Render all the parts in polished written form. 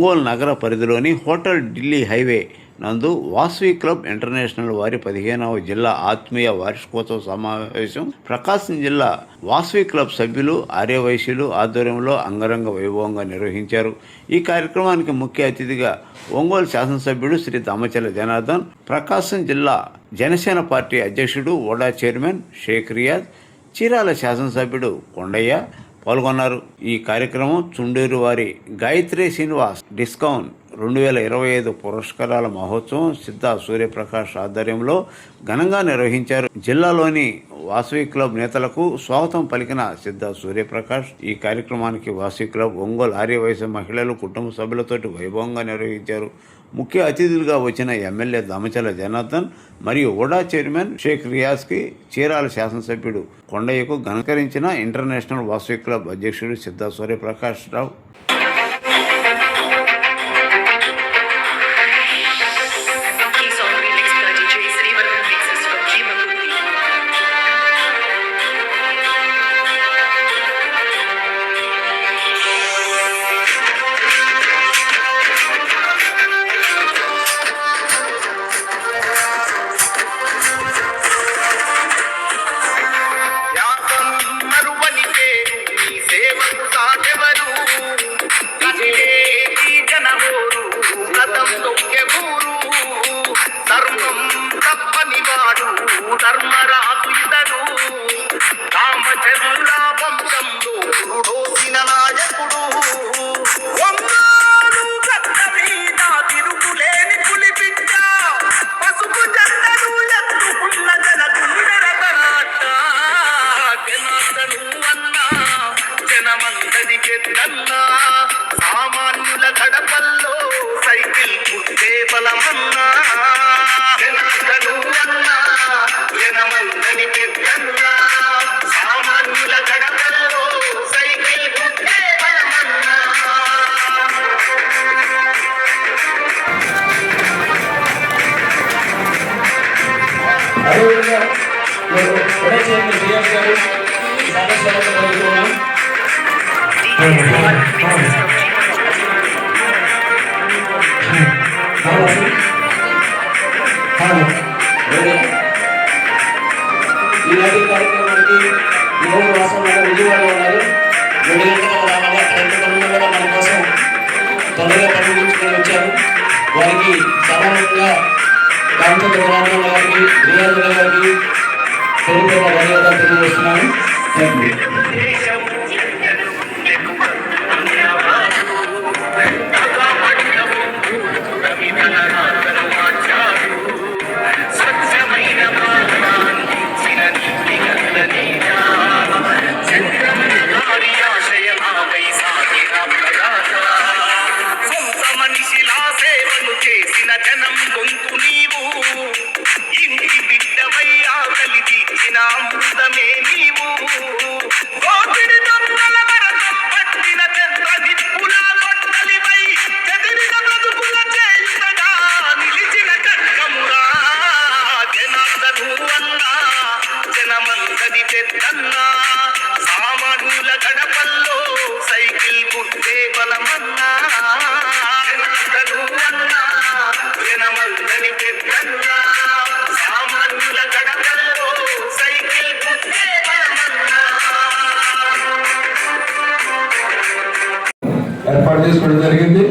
ఒంగోలు నగర పరిధిలోని hotel Delhi highway నందు వాసవి క్లబ్ ఇంటర్నేషనల్ వారి 15వ జిల్లా ఆత్మీయ వార్షికోత్సవ సమావేశం ప్రకాశం జిల్లా వాసవి క్లబ్ సభ్యులు ఆర్యవైశ్యులు ఆధ్వర్యంలో అంగరంగ వైభవంగా నిర్వహించారు. ఈ కార్యక్రమానికి ముఖ్య అతిథిగా ఒంగోలు శాసనసభ్యుడు శ్రీ దామచర్ల జనార్దన్, ప్రకాశం జిల్లా జనసేన పార్టీ అధ్యక్షుడు ఓడా చైర్మన్ షేక్ రియాజ్, చీరాల శాసనసభ్యుడు కొండయ్య పాల్గొన్నారు. ఈ కార్యక్రమం చుండూరు వారి గాయత్రి శ్రీనివాస్ డిస్కౌంట్ 2025 పురస్కారాల మహోత్సవం సిద్ధా సూర్యప్రకాష్ ఆధ్వర్యంలో ఘనంగా నిర్వహించారు. జిల్లాలోని వాసవి క్లబ్ నేతలకు స్వాగతం పలికిన సిద్ధా సూర్యప్రకాష్ ఈ కార్యక్రమానికి వాసవి క్లబ్ ఒంగోలు ఆర్యవైశ్య మహిళలు కుటుంబ సభ్యులతోటి వైభవంగా నిర్వహించారు. ముఖ్య అతిథులుగా వచ్చిన ఎమ్మెల్యే దామచర్ల జనార్దన్ మరియు ఓడా చైర్మన్ షేక్ రియాజ్కి, చీరాల శాసనసభ్యుడు కొండయ్యకు ఘనకరించిన ఇంటర్నేషనల్ వాసవి క్లబ్ అధ్యక్షుడు సిద్ధా సూర్యప్రకాష్ రావు. ధర్మరాజు ఇతడు రామచంద్ర వంశంలో పురుడోసిన నాయకుడు. వంగాను గద్ద మీద తిరుగులేని పులిపించ పసుపు జెండను ఎత్తుకున్న జనగుండెరగనాట. జనార్దను అన్నా జనమందరి పెద్దన్నా, సామాన్యుల గడపల్లో సైకిల్ పుట్టే బలమన్నా. జనార్దను అన్నా జనమందరి పెద్దన్నా, సామాన్యుల గడపల్లో సైకిల్ పుట్టే బలమన్నా. అదేవిధంగా ఒడే చైర్మన్ రియాజ్ గారు సాగస్వాగతం పలుకుతున్నాం. ఈనాటి కార్యక్రమానికి ఈరోజు వాసం విజయవాడ ఉన్నారు. 2 గంటలకు రావాలి. అక్కడ ఎంతమంది కూడా మన కోసం తొందరగా పంపించుకొని వచ్చారు. వారికి సాధారణంగా దామచర్ల జనార్దన్ గారికి, రియాజ్ గారికి పేరు పేరున ధన్యవాదాలు తెలియజేస్తున్నాను. Thank you. జనం గొంతు నీవు, ఇంటి బిడ్డవయ్యా కలిగిన అమృతమే నీవు. కోటిడి దొంగల వరదం పట్టిన చంద్ర నిప్పులా కొట్టలివై చెదిరిన బ్రతుకుల చేయుటగా నిలిచిన కట్టమురా. జనార్దను అన్నా జనమందరి పెద్దన్నా, సామాన్యుల గడపల్లో సైకిల్ పుట్టే బలమన్నా. జనార్దను అన్నా జనమందరి పెద్దన్నా, సామాన్యుల గడపల్లో సైకిల్ పుట్టే బలమన్నా. ఏర్పాటు చేసుకోవడం జరిగింది.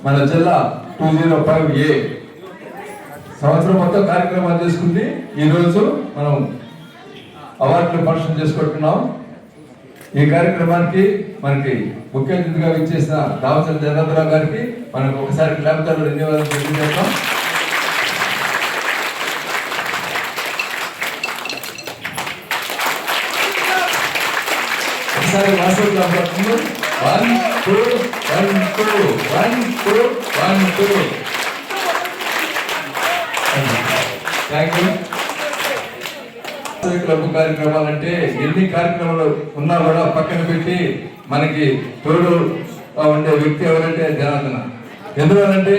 మన జిల్లా 205A సంవత్సరం మొత్తం కార్యక్రమాలు చేసుకుంది. ఈరోజు మనం అవార్డులు ఫంక్షన్ చేసుకుంటున్నాం. ఈ కార్యక్రమానికి మనకి ముఖ్య అతిథిగా విచ్చేసిన దామచర్ల జనార్దన్ గారికి మనం ఒకసారి క్లాప్తో ధన్యవాదాలు తెలియజేస్తాం. ఒకసారి Vasavi club 1 2 1 2 1 2 1 2. Thank you. Club కార్యక్రమాలంటే ఎన్ని కార్యక్రమాలు ఉన్నా కూడా పక్కన పెట్టి మనకి తోడు ఉండే వ్యక్తి ఎవరంటే జనార్దన. ఎందువలంటే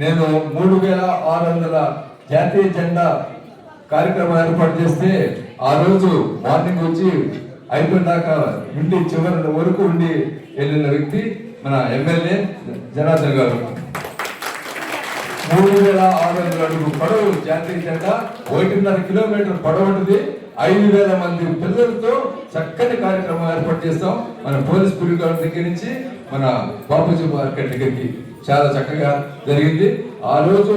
నేను 3600 జాతీయ జెండా కార్యక్రమం ఏర్పాటు చేస్తే ఆ రోజు మార్నింగ్ వచ్చి అయిపోయినాక ఇంటి చివరి వరకు ఉండి వెళ్ళిన వ్యక్తి మన ఎమ్మెల్యే జనార్దన్ గారు 3,600 అడుగు పొడవు జాతీయ జెండా 1.5 కిలోమీటర్ పొడవుంటుంది. 5,000 మంది పిల్లలతో చక్కని కార్యక్రమం ఏర్పాటు చేస్తాం. మన పోలీస్ గురి దగ్గర నుంచి మన బాపూజీ మార్కెట్ దగ్గరికి చాలా చక్కగా జరిగింది. ఆ రోజు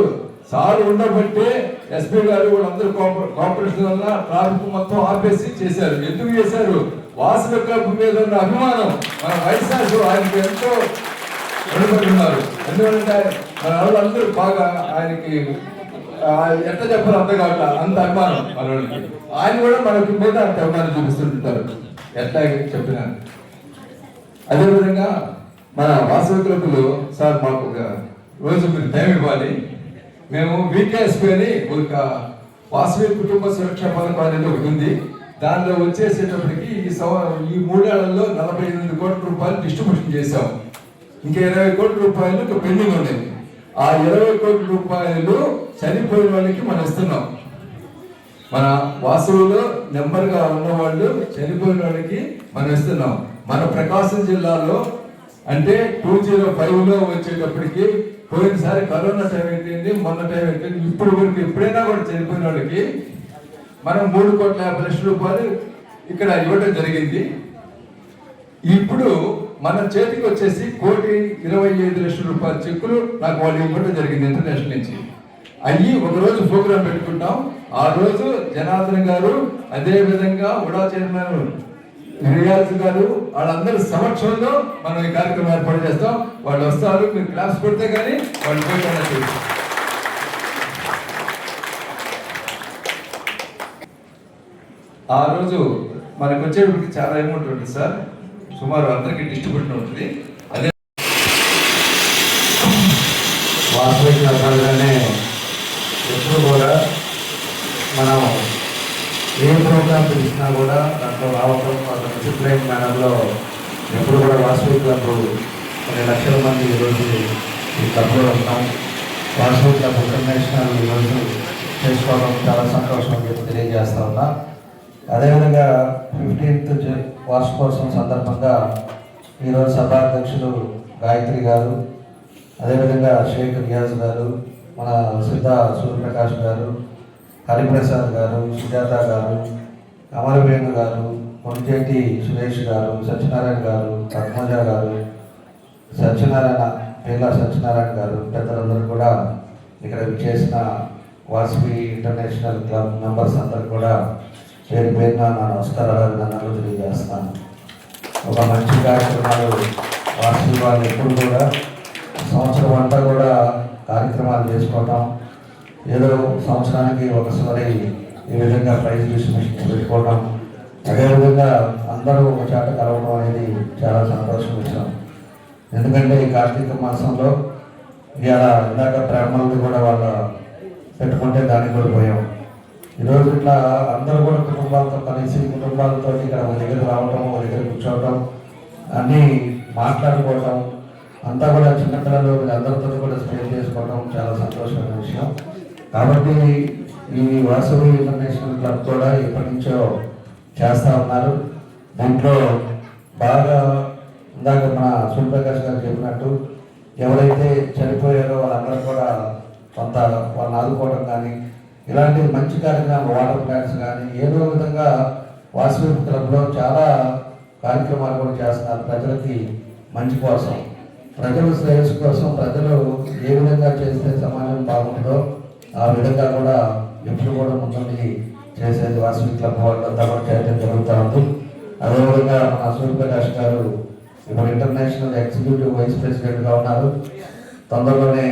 సార్ ఉండబట్టే ఎస్పీ గారు వాళ్ళందరూ కోఆపరేషన్ వల్ల ట్రాఫిక్ మొత్తం ఆపేసి చేశారు. ఎందుకు చేశారు? వాసవి క్లబ్ మీద ఉన్న అభిమానం మన వైశాఖ ఆయనకి ఎంతో ఉన్నారు. ఎందుకంటే మన వాళ్ళందరూ బాగా ఆయనకి ఎట్లా చెప్పాలి అర్థం కావట్లా, అంత అభిమానం మన వాళ్ళకి. ఆయన కూడా మనకి మీద అంత అభిమానం చూపిస్తుంటారు ఎట్లా చెప్పినా. అదేవిధంగా మన వాసవి క్లబ్లో సార్ మాకు ఒక రోజు మీరు టైం ఇవ్వాలి. మేము వీకేఎస్పీ అని ఒక వాసవి కుటుంబ సురక్ష పథకం అనేది ఒకటి ఉంది. దానిలో వచ్చేసేటప్పటికి ఈ 3 ఏళ్లలో 48 కోట్ల రూపాయలు డిస్ట్రిబ్యూషన్ చేశాం. ఇంకా 20 కోట్ల రూపాయలు ఇంకా పెండింగ్ ఉన్నాయి. ఆ 20 కోట్ల రూపాయలు చనిపోయిన వాళ్ళకి మనం ఇస్తున్నాం. మన వాసవులో నెంబర్గా ఉన్నవాళ్ళు చనిపోయిన వాళ్ళకి మనం ఇస్తున్నాం. మన ప్రకాశం జిల్లాలో అంటే 2005లో వచ్చేటప్పటికి పోయినసారి కరోనా టైం ఏంటండి, మొన్న టైం ఏంటండి, ఇప్పుడు వరకు ఎప్పుడైనా కూడా చనిపోయిన వాళ్ళకి మనం 3,50,00,000 రూపాయలు ఇక్కడ ఇవ్వడం జరిగింది. ఇప్పుడు మన చేతికి వచ్చేసి 1,25,00,000 రూపాయల చెక్కులు నాకు వాళ్ళు ఇవ్వడం జరిగింది ఇంటర్నేషనల్ నుంచి. అయ్యి ఒకరోజు ప్రోగ్రాం పెట్టుకుంటాం. ఆ రోజు జనార్దన్ గారు, అదే విధంగా ఉడా చైర్మన్ రియాజ్ గారు వాళ్ళందరి సమక్షంలో మనం ఈ కార్యక్రమం ఏర్పాటు చేస్తాం. వాళ్ళు వస్తారు, మీరు క్లాస్ కొడితే కానీ వాళ్ళు పోయి. ఆ రోజు మనకు వచ్చేటప్పటికి చాలా అమౌంట్ ఉంటుంది సార్, సుమారు అందరికీ డిస్ట్రిబ్యూషన్ ఉంటుంది. అదే వాసవి క్లబ్గానే ఎప్పుడు కూడా మనం ఏ ప్రోగ్రామ్ పిలిచినా కూడా దాంట్లో రావడం, ఒక డిసిప్లైన్ మేనర్లో ఎప్పుడు కూడా వాసవి క్లబ్ కొన్ని లక్షల మంది ఈరోజు ఈ క్లబ్లో ఉన్నాం. వాసవి క్లబ్ ఇంటర్నేషనల్ ఈరోజు చేసుకోవడం చాలా సంతోషం అని చెప్పి తెలియజేస్తా ఉన్నా. అదేవిధంగా 15th వార్షికోత్సవం సందర్భంగా ఈరోజు సభాధ్యక్షులు గాయత్రి గారు, అదేవిధంగా షేక్ రియాజ్ గారు, మన సిద్ధ సూర్యప్రకాష్ గారు, హరిప్రసాద్ గారు, సుజాత గారు, అమరవేణు గారు, కొంచేటి సురేష్ గారు, సత్యనారాయణ గారు, పద్మజ గారు, పేర్ల సత్యనారాయణ గారు పెద్దలందరూ కూడా ఇక్కడ చేసిన వాసవి ఇంటర్నేషనల్ క్లబ్ మెంబర్స్ అందరూ కూడా పేరు పేరున నా నమస్కారాలు నన్ను తెలియజేస్తాను. ఒక మంచి కార్యక్రమాలు వాసవి వాళ్ళు ఎప్పుడు కూడా సంవత్సరం అంతా కూడా కార్యక్రమాలు చేసుకోవటం, ఏదో సంవత్సరానికి ఒకసారి ఈ విధంగా ప్రైజ్ డిస్ట్రిబ్యూషన్ పెట్టుకోవడం, అదేవిధంగా అందరూ ఒక చాట కలవడం అనేది చాలా సంతోషం విషయం. ఎందుకంటే ఈ కార్తీక మాసంలో ఇలా ఇందాక బ్రాహ్మణులు కూడా వాళ్ళ పెట్టుకుంటే దానికి కూడా పోయాం. ఈరోజు ఇట్లా అందరూ కూడా కుటుంబాలతో కలిసి కుటుంబాలతో ఇక్కడ ఒక దగ్గర రావటం, ఒక దగ్గర కూర్చోవటం, అన్నీ మాట్లాడుకోవటం, అంతా కూడా చిన్నపిల్లలు అందరితో కూడా స్పెండ్ చేసుకోవడం చాలా సంతోషమైన విషయం. కాబట్టి ఈ వాసవి ఇంటర్నేషనల్ క్లబ్ కూడా ఎప్పటి నుంచో చేస్తూ ఉన్నారు. దీంట్లో బాగా ఇందాక మన సూర్యప్రకాష్ గారు చెప్పినట్టు ఎవరైతే చనిపోయారో వాళ్ళందరూ కూడా కొంత వాళ్ళని ఆదుకోవడం కానీ, ఇలాంటి మంచి కార్యక్రమాలు, వాటర్ ప్లాంట్స్ కానీ ఏదో విధంగా వాసవి క్లబ్లో చాలా కార్యక్రమాలు కూడా చేస్తున్నారు. ప్రజలకి మంచి కోసం, ప్రజల శ్రేయస్సు కోసం, ప్రజలు ఏ విధంగా చేస్తే సమాజం బాగుంటుందో ఆ విధంగా కూడా ఎప్పుడు కూడా ముందుండి చేసేది వాసవి క్లబ్ వాళ్ళంతా కూడా చేయడం జరుగుతూ ఉంది. అదేవిధంగా మన సూర్యప్రకాష్ గారు ఇప్పుడు ఇంటర్నేషనల్ ఎగ్జిక్యూటివ్ వైస్ ప్రెసిడెంట్గా ఉన్నారు. తొందరలోనే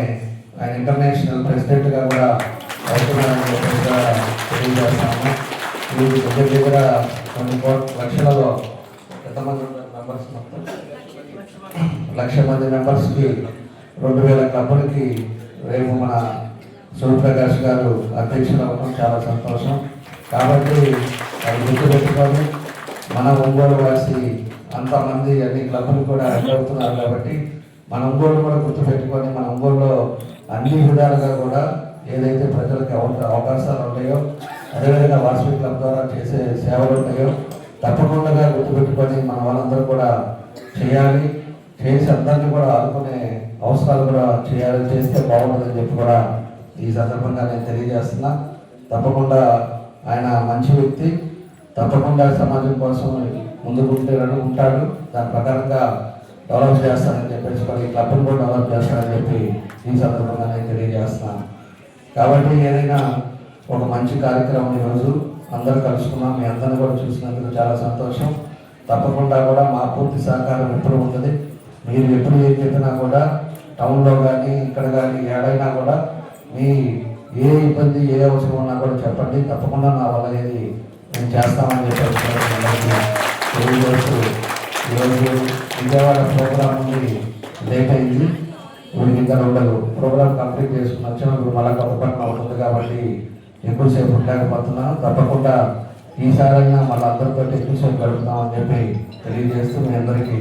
ఆయన ఇంటర్నేషనల్ ప్రెసిడెంట్గా కూడా అవుతున్నారని తెలియజేస్తాము. వీరి దగ్గర కొన్ని లక్షలలో ఎంతమంది మెంబర్స్, మొత్తం 1,00,000 మంది మెంబర్స్కి 2,000 క్లబ్లకి రేపు మన సూర్యప్రకాష్ గారు అధ్యక్షులు అవ్వడం చాలా సంతోషం. కాబట్టి అది గుర్తుపెట్టుకొని మన ఒంగోలు వాసి అంతమంది అన్ని క్లబ్లు కూడా అడ్డు అవుతున్నారు. కాబట్టి మన ఒంగోలు కూడా గుర్తుపెట్టుకొని మన ఒంగోలులో అన్ని విధాలుగా కూడా ఏదైతే ప్రజలకు అవకాశాలు ఉన్నాయో, అదేవిధంగా వాసవి క్లబ్ ద్వారా చేసే సేవలు ఉన్నాయో తప్పకుండా గుర్తుపెట్టుకొని మన వాళ్ళందరూ కూడా చేయాలి. చేసి అందరినీ కూడా ఆదుకునే అవసరాలు కూడా చేస్తే బాగుంటుందని చెప్పి కూడా ఈ సందర్భంగా నేను తెలియజేస్తున్నా. తప్పకుండా ఆయన మంచి వ్యక్తి, తప్పకుండా సమాజం కోసం ముందుకు ఉంటాడు. దాని ప్రకారంగా డెవలప్ చేస్తానని చెప్పేసి కూడా ఈ క్లబ్ను కూడా డెవలప్ చేస్తానని చెప్పి ఈ సందర్భంగా నేను తెలియజేస్తున్నాను. కాబట్టి ఏదైనా ఒక మంచి కార్యక్రమం ఈరోజు అందరూ కలుసుకున్నాం. మీ అందరిని కూడా చూసినందుకు చాలా సంతోషం. తప్పకుండా కూడా మా పూర్తి సహకారం ఎప్పుడు ఉంటుంది. మీరు ఎప్పుడు ఏం చెప్పినా కూడా టౌన్లో కానీ ఇక్కడ కానీ ఏడైనా కూడా మీ ఏ ఇబ్బంది ఏ అవసరం ఉన్నా కూడా చెప్పండి. తప్పకుండా నా వల్ల ఏది నేను చేస్తామని చెప్పి తెలియజేస్తూ ఈరోజు విజయవాడ ప్రోగ్రాం నుండి లేట్ అయింది. వీడికి ఇంకా 2 ప్రోగ్రాం కంప్లీట్ చేసుకుని వచ్చాము. ఇప్పుడు మళ్ళీ కొత్తపట్నం అవుతుంది కాబట్టి ఎక్కువసేపు ఉండలేకపోతున్నాను. తప్పకుండా ఈసారైనా మళ్ళీ అందరితో ఎక్కువసేపు గడుపుతామని చెప్పి తెలియజేస్తూ మీ అందరికీ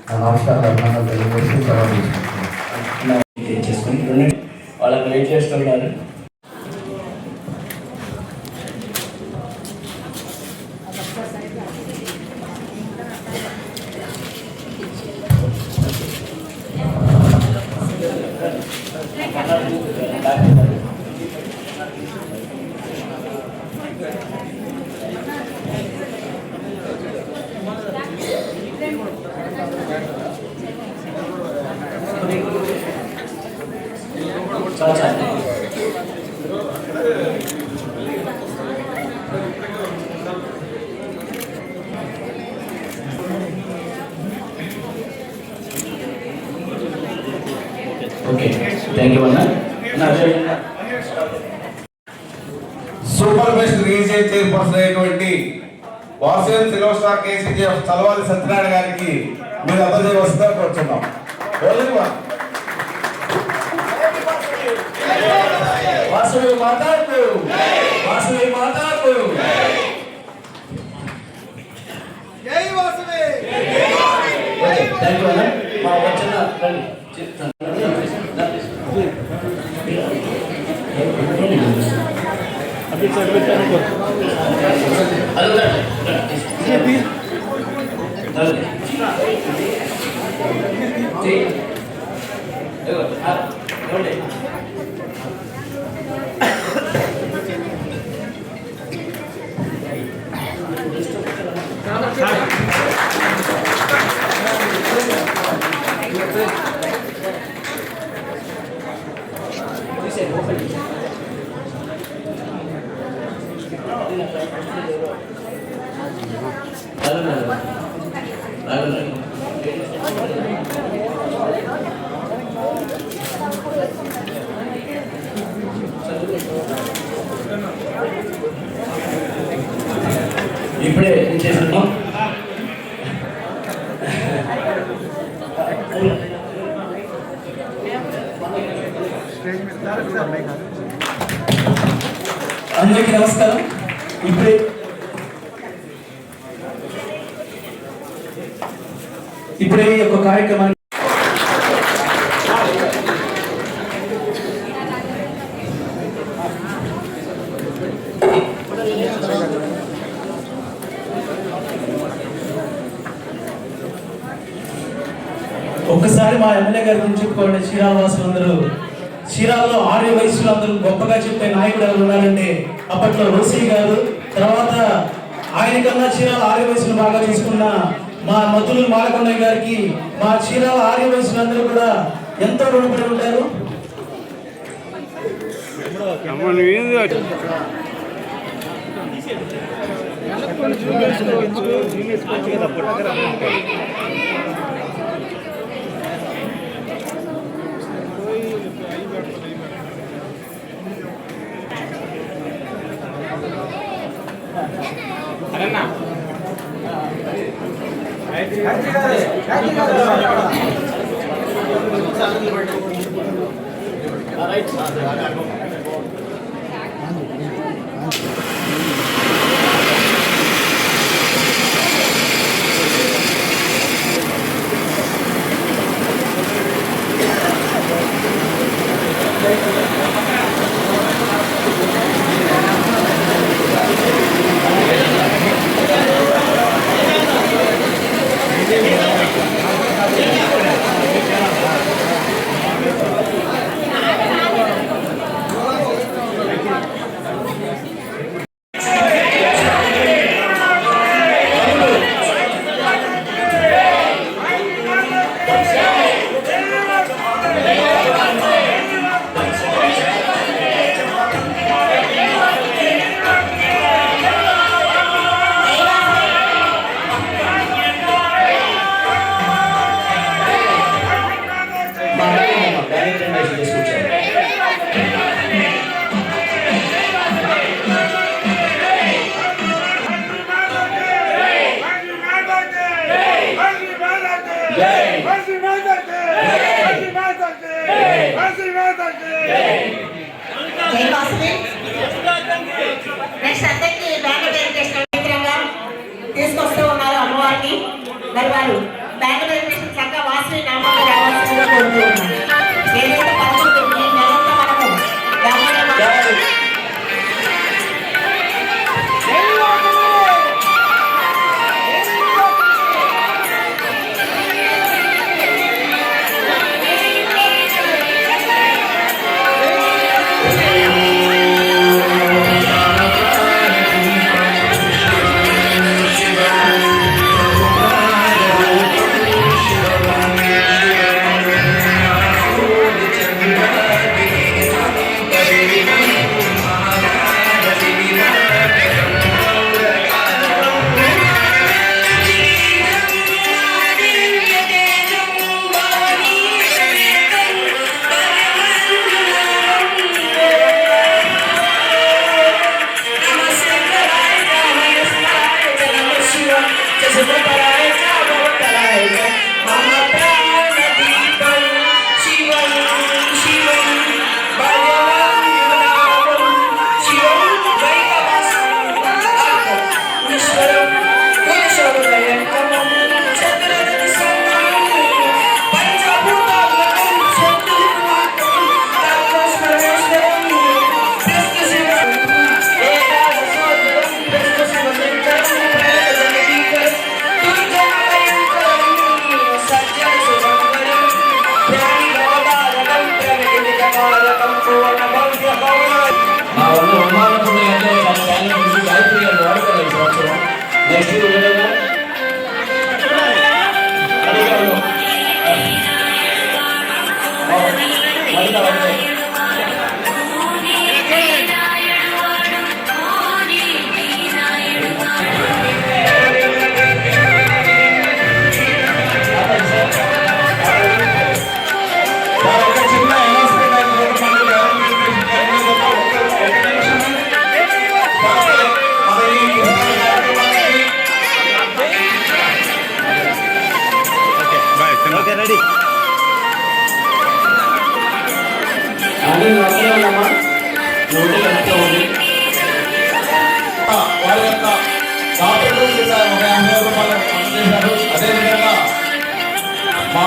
నా నమస్కారాలు అభినందనలు తెలియజేస్తూ సెలవు తీసుకుంటున్నాను. వాళ్ళకి వెయిట్ చేస్తున్నారు. ఓకే, థ్యాంక్ యూ అన్న. సూపర్ బెస్ట్ రీజియన్ చైర్పర్సన్ అయినటువంటి Vasavi silver star KCGF Chalavali Satyanarayana గారికి మీరు అందజేయవలసిందిగా కోరుతున్నాం. వాసవి మాతాకు, వాసవి మాతాకు. థ్యాంక్ యూ అన్న. మా వచ్చిన ఇప్పుడే చేస్తున్నాం. అందరికీ నమస్కారం. ఇప్పుడే ఈ యొక్క కార్యక్రమాన్ని ఒక్కసారి మా ఎమ్మెల్యే గారి గురించి చెప్పుకోండి. చీరాల వాసులందరూ, చీరాలలో ఆర్య వయసులో అందరూ గొప్పగా చెప్పే నాయకుడు ఎవరు ఉన్నారంటే అప్పట్లో రోసీ గారు, తర్వాత ఆయన కన్నా చీరాల ఆర్య వయసులు బాగా తీసుకున్న మా మధులు మాలకొండయ్య గారికి మా చీరాల ఆర్య వయసులందరూ కూడా ఎంతో రుణపడి ఉంటారు. జై వాసవి. నెక్స్ట్ అందరికీ బ్యాంక్ వెరిఫికేషన్ తీసుకొస్తూ ఉన్నారు అమ్మవారిని. మరి వారు బ్యాంక్ వెరిఫికేషన్ చక్కగా వాసవి నామంలో రావాల్సిందిగా కోరుతూ ఉన్నారు. ఏదైతే పదకొండు ఈ నెలంతా మనము వారి యొక్క దాతలు ఒక 50 రూపాయలు అందజేశారు. అదేవిధంగా మా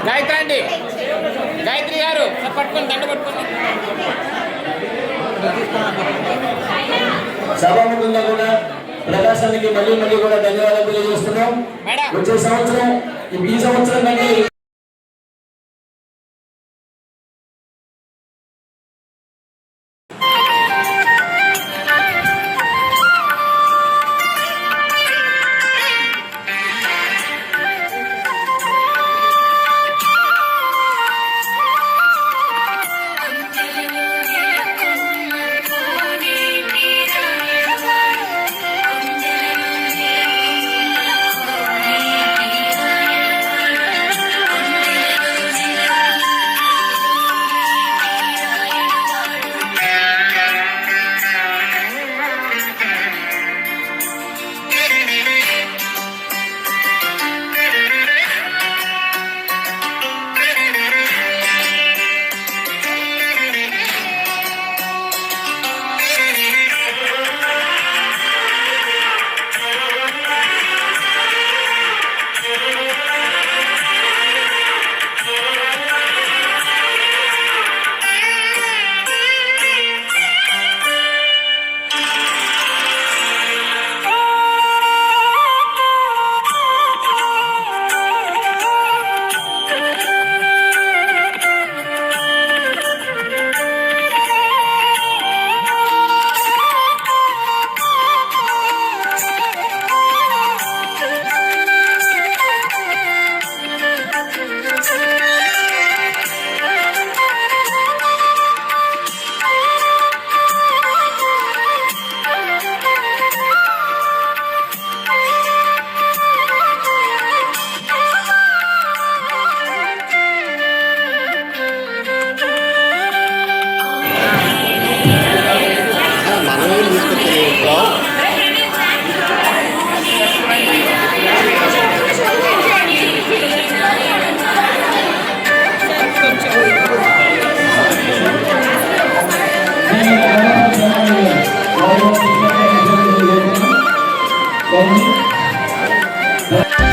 గాయత్రి అండి, గాయత్రి గారు పట్టుకొని దండ పట్టుకొని సభాముఖంగా కూడా ప్రకాశానికి మళ్ళీ కూడా ధన్యవాదాలు తెలియజేస్తున్నాం. వచ్చే సంవత్సరం ఈ సంవత్సరం కంటే థ్యాంక్ యూ.